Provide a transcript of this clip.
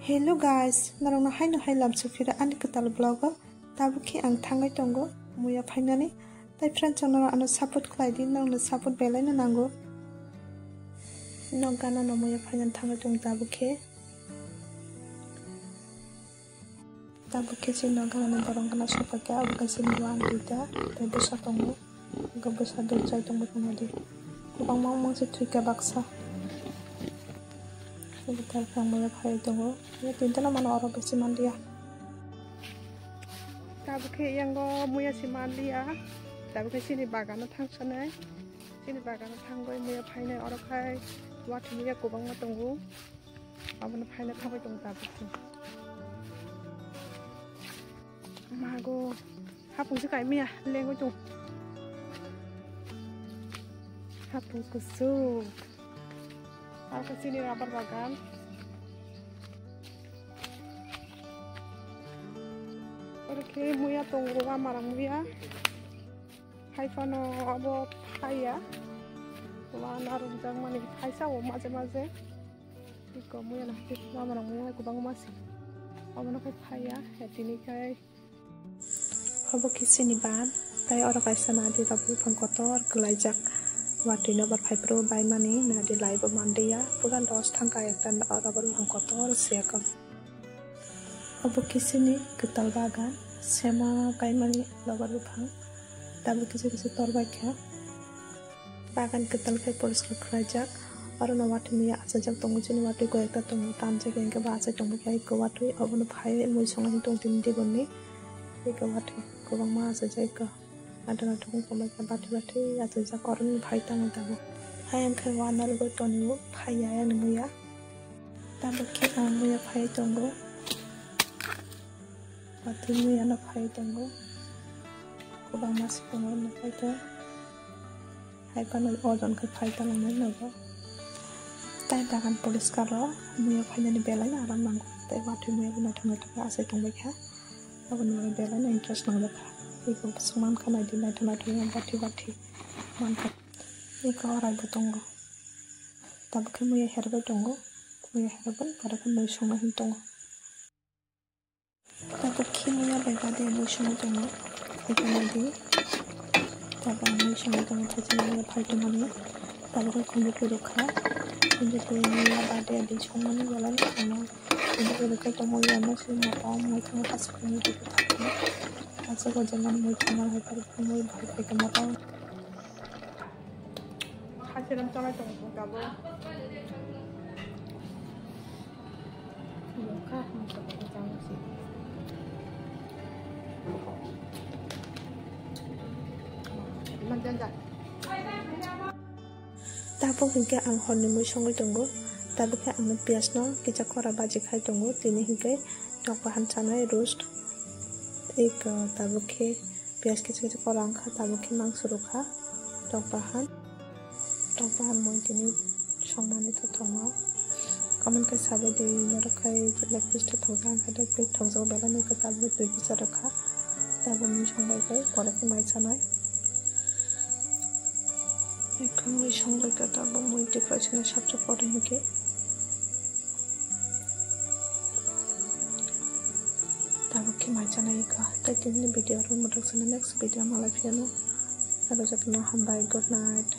Hello guys, narong na hai no hai lam sufira ani ketal vlog tabu ki ang thangai tongo muya phainani tai friends onora ano support khlai din nang no support belai na nango no gana no muya phainan thangai tong tabu ke sin no gana no borong kana supa ka abu ka sin wan dita tai busa tongo ga busa do chai tongo tongo kubang mang se thuika baksa sebentar kamu ya hari tunggu ya tinta nama orang besi mandi ya tapi kayak yang go muya si mandi ya tapi kayak sini bagan thang sana sini bagan thang go muya paine orang kai waktu muya kubang tunggu apa na paine thang go tunggu tapi mago hapung sih kayak muya lenggo tuh hapung kusuk aku sini rapat bagan oke muya tunggu marang muya hai fano abo hai ya wana runjang mani hai sawo maze iko muya nah marang muya ko bang masih abo na hai ya hetini kai abo kisini ban tai ora kai sana di rabu pangkotor gelajak Wadina berfibro by money na di live mandia bukan dos tangka ektan orang baru angkotor siakam abu kisini ketal bagan sema by money labar lupang tapi kisi torbakya bagan ketal kai polis kerajak orang nawati mia asajak tunggu sini watu ko ekta tunggu tamje ke engke bahasa tunggu kai ko watu abu no phai mui songa tung tim di bonni ke watu ko bang ma asajak ka ada natung pemai bati atau jakoran bhai tang tabu hayang kai wanal go tonu bhai ya nemu ya tabu ke amu ya bhai tongo bati mu ya na bhai tongo ko bang mas tongo na bhai to hai panol ojon kai bhai tang na nago tai bagan polis karo mu ya bhai ni belai na aram nango tai watu mu ya na thanga to ase tongbai kha abon mu belai na interest nang ba iko seman kana di na yang bati mantap iko orang betonggo tapi kamu ya herba tonggo mu ya herban pada kamu songa tonggo tapi kamu ya beba de mu songa tonggo iko nadi tapi mu songa tonggo tadi ya phai tonggo tapi kamu ko rokha ini ko ya bade di songa ni wala ana ini ko rokha tonggo ya na se mata mu tonggo pas kamu di Asa ko jangan muy kamar hai par muy bhai pe kamata hasiram chara tong tabo ka mo ko jang si manjanja tabo hingke ang honni muy songai tongo tabo ke ang pias no kicha kora baji khai tongo tini hingke tok bahan chanai roast एक ताबु के प्याज के chicken Korang खा ताबु के मांस रुखा टोपाहान मोई तिनी संमानी तो थोंगा कमन के साबे दे नरखाय लेग पीस तो थोंगा खादे प्लेट थोंजो बेला ने ताबु दुई पिसा रखा ताबु मी संबाय गय परे के माइ सानाय एक मोई संबाय का ताबु मोई डिप्रेशन सबसे परे हिके tabu ki macana ika tai ini video ro mudak sana next video malah piano ada jakna hambai good night